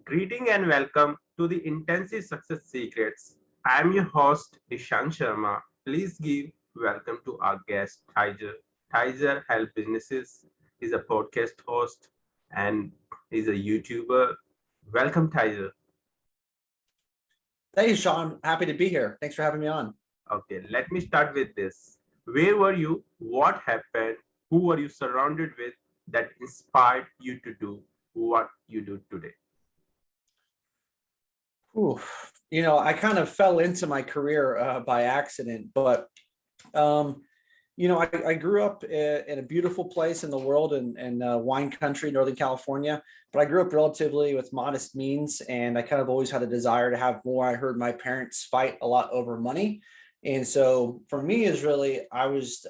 Greeting and welcome to the Intensive Success Secrets. I am your host, Nishant Sharma. Please give welcome to our guest, Tyzer. Tyzer Help Businesses is a podcast host and is a YouTuber. Welcome, Tyzer. Hey, Sean. Happy to be here. Thanks for having me on. Okay, let me start with this. Where were you? What happened? Who were you surrounded with that inspired you to do what you do today? Ooh, I kind of fell into my career by accident, but um, I grew up in a beautiful place in the world in wine country, Northern California. But I grew up relatively with modest means, and I kind of always had a desire to have more. I heard my parents fight a lot over money, and so for me, is really I was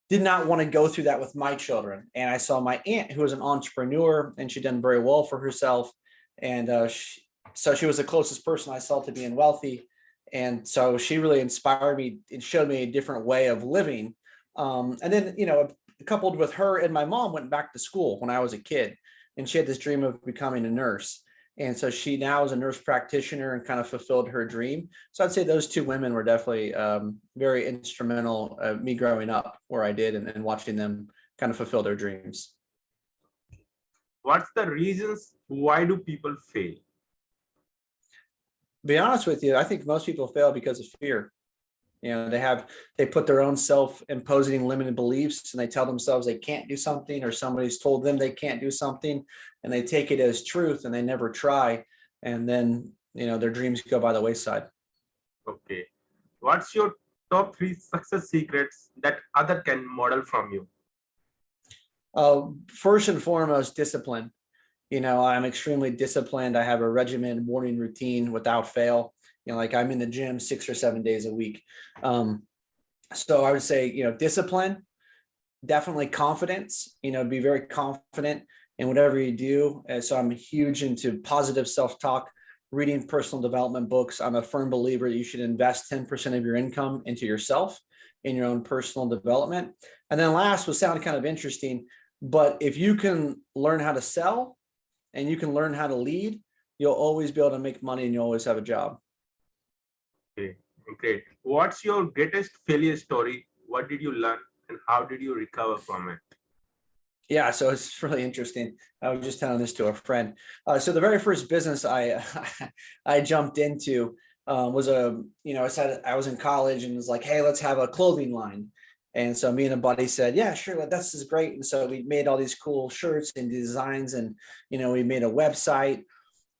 did not want to go through that with my children. And I saw my aunt, who was an entrepreneur, and she'd done very well for herself, and so she was the closest person I saw to being wealthy. And so she really inspired me and showed me a different way of living. And then, coupled with her and my mom went back to school when I was a kid, and she had this dream of becoming a nurse. And so she now is a nurse practitioner and kind of fulfilled her dream. So I'd say those two women were definitely very instrumental me growing up where I did and watching them kind of fulfill their dreams. What's the reasons why do people fail? Be honest with you, I think most people fail because of fear. They put their own self-imposing limited beliefs, and they tell themselves they can't do something, or somebody's told them they can't do something, and they take it as truth and they never try. And then, their dreams go by the wayside. Okay. What's your top three success secrets that other can model from you? First and foremost, discipline. I'm extremely disciplined. I have a regimented morning routine without fail. Like I'm in the gym 6 or 7 days a week. So I would say, discipline, definitely confidence, be very confident in whatever you do. So I'm huge into positive self-talk, reading personal development books. I'm a firm believer that you should invest 10% of your income into yourself in your own personal development. And then last will sound kind of interesting, but if you can learn how to sell and you can learn how to lead, you'll always be able to make money and you'll always have a job. Okay, great. What's your greatest failure story? What did you learn and how did you recover from it? Yeah, so it's really interesting. I was just telling this to a friend. So the very first business I I jumped into was I said I was in college and was like, hey, let's have a clothing line. And so me and a buddy said, yeah, sure, this is great. And so we made all these cool shirts and designs, and we made a website,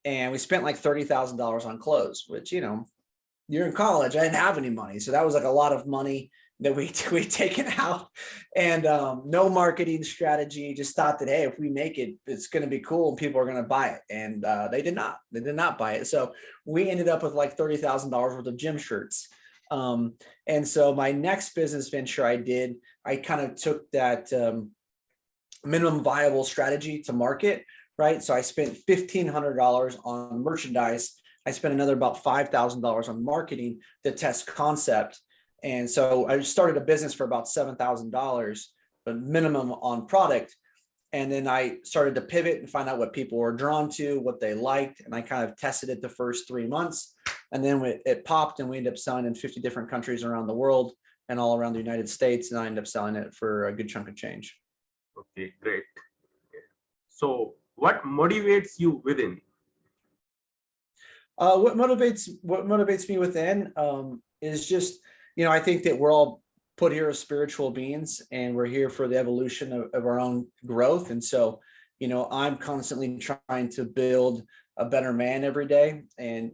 and we spent like $30,000 on clothes, which you're in college. I didn't have any money, so that was like a lot of money that we taken out, and no marketing strategy. Just thought that, hey, if we make it, it's going to be cool and people are going to buy it. And they did not buy it. So we ended up with like $30,000 worth of gym shirts. And so my next business venture I kind of took that minimum viable strategy to market, right? So I spent $1,500 on merchandise. I spent another about $5,000 on marketing to test concept. And so I started a business for about $7,000, but minimum on product. And then I started to pivot and find out what people were drawn to, what they liked. And I kind of tested it the first 3 months. And then it popped, and we ended up selling in 50 different countries around the world and all around the United States. And I ended up selling it for a good chunk of change. Okay, great. So what motivates you within? What motivates me within is just, I think that we're all put here as spiritual beings, and we're here for the evolution of our own growth. And so, I'm constantly trying to build a better man every day. And,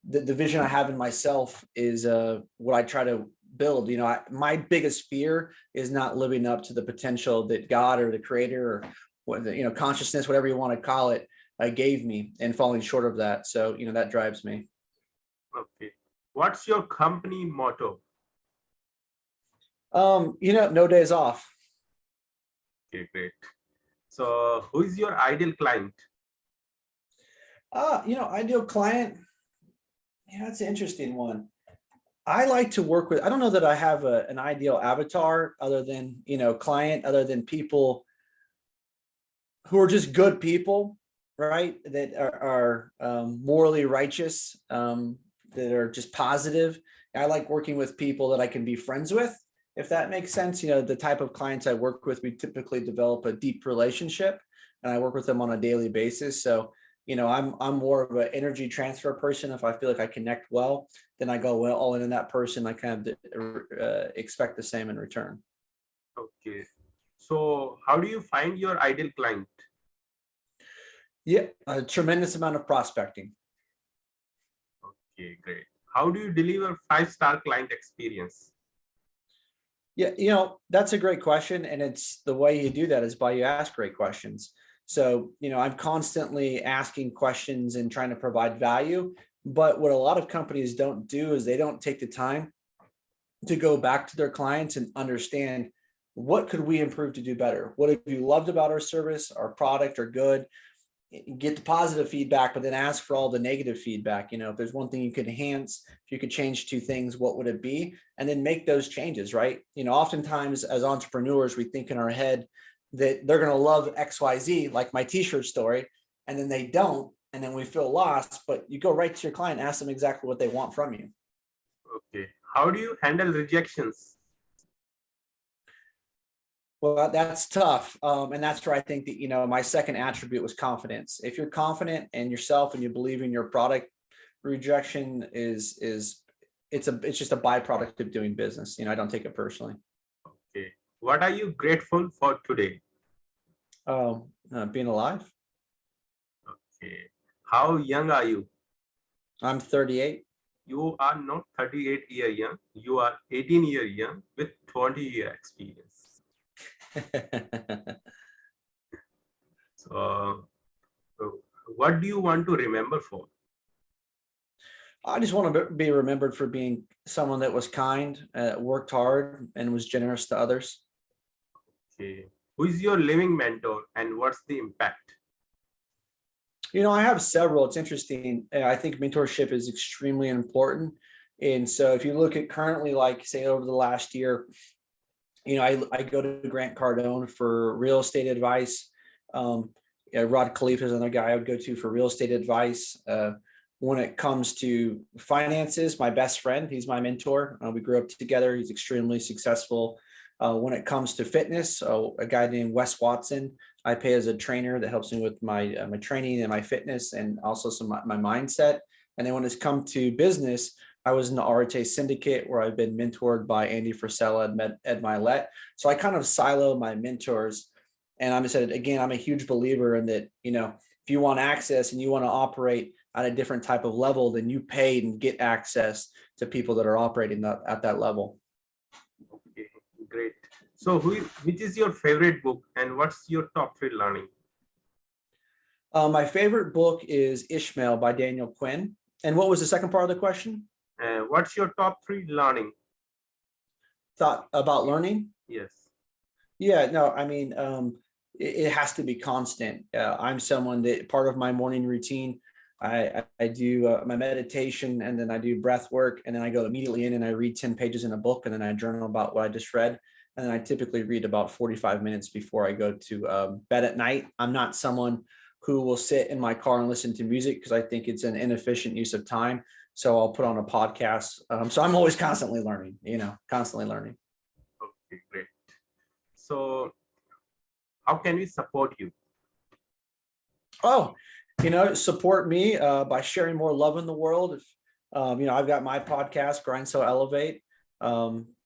the vision I have in myself is what I try to build. My biggest fear is not living up to the potential that God or the creator or consciousness, whatever you want to call it, gave me, and falling short of that. So, that drives me. Okay. What's your company motto? No days off. Okay, great. So who is your ideal client? Ideal client. Yeah, that's an interesting one. I like to work with, I don't know that I have an ideal avatar other than, client, other than people who are just good people right? That are morally righteous, that are just positive. I like working with people that I can be friends with, if that makes sense. The type of clients I work with, we typically develop a deep relationship, and I work with them on a daily basis. So, I'm more of an energy transfer person. If I feel like I connect well, then I go well all in that person. I kind of expect the same in return. Okay. So how do you find your ideal client? Yeah, a tremendous amount of prospecting. Okay, great. How do you deliver five-star client experience? Yeah, that's a great question. And it's the way you do that is by you ask great questions. So, I'm constantly asking questions and trying to provide value. But what a lot of companies don't do is they don't take the time to go back to their clients and understand, what could we improve to do better? What have you loved about our service, our product, or good? Get the positive feedback, but then ask for all the negative feedback. If there's one thing you could enhance, if you could change two things, what would it be? And then make those changes, right? Oftentimes as entrepreneurs, we think in our head that they're going to love XYZ, like my t-shirt story, and then they don't. And then we feel lost, but you go right to your client, ask them exactly what they want from you. Okay. How do you handle rejections? Well, that's tough. And that's where I think that, my second attribute was confidence. If you're confident in yourself and you believe in your product, rejection it's just a byproduct of doing business. I don't take it personally. Okay. What are you grateful for today? Being alive. Okay. How young are you? I'm 38. You are not 38-year young. You are 18-year young with 20-year experience. So, what do you want to remember for? I just want to be remembered for being someone that was kind, worked hard, and was generous to others. Okay. Who is your living mentor and what's the impact? I have several. It's interesting. I think mentorship is extremely important. And so if you look at currently, like say over the last year, I go to Grant Cardone for real estate advice. Rod Khalifa is another guy I would go to for real estate advice. When it comes to finances, my best friend, he's my mentor. We grew up together. He's extremely successful. When it comes to fitness, a guy named Wes Watson, I pay as a trainer that helps me with my training and my fitness, and also my mindset. And then when it's come to business, I was in the RHA syndicate where I've been mentored by Andy Frisella and Ed Milet. So I kind of silo my mentors. And I'm said again, I'm a huge believer in that, if you want access and you want to operate at a different type of level, then you pay and get access to people that are operating at that level. Okay, great. So which is your favorite book and what's your top 3 learning? My favorite book is Ishmael by Daniel Quinn. And what was the second part of the question? What's your top 3 learning? Thought about learning? Yes. Yeah, no, I mean, it has to be constant. I'm someone that part of my morning routine, I do my meditation, and then I do breath work, and then I go immediately in and I read 10 pages in a book, and then I journal about what I just read. And then I typically read about 45 minutes before I go to bed at night. I'm not someone who will sit in my car and listen to music because I think it's an inefficient use of time. So I'll put on a podcast. So I'm always constantly learning, constantly learning. Okay, great. So how can we support you? Oh, support me by sharing more love in the world. If I've got my podcast, Grind So Elevate.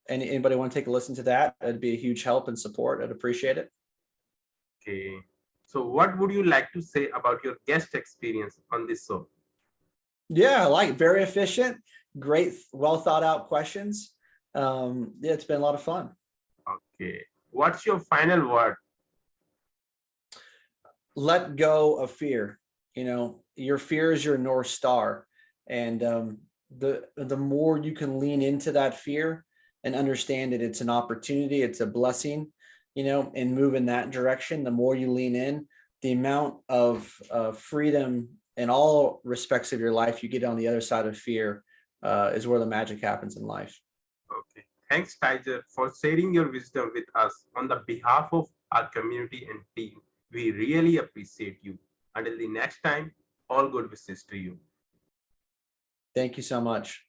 Anybody want to take a listen to that? It'd be a huge help and support. I'd appreciate it. Okay. So what would you like to say about your guest experience on this show? Yeah, very efficient, great, well thought out questions. Yeah, it's been a lot of fun. Okay. What's your final word? Let go of fear. Your fear is your North Star. And the more you can lean into that fear and understand that it's an opportunity, it's a blessing, and move in that direction, the more you lean in, the amount of freedom in all respects of your life you get on the other side of fear is where the magic happens in life. Okay. Thanks, Tyzer, for sharing your wisdom with us on the behalf of our community and team. We really appreciate you. Until the next time, all good wishes to you. Thank you so much.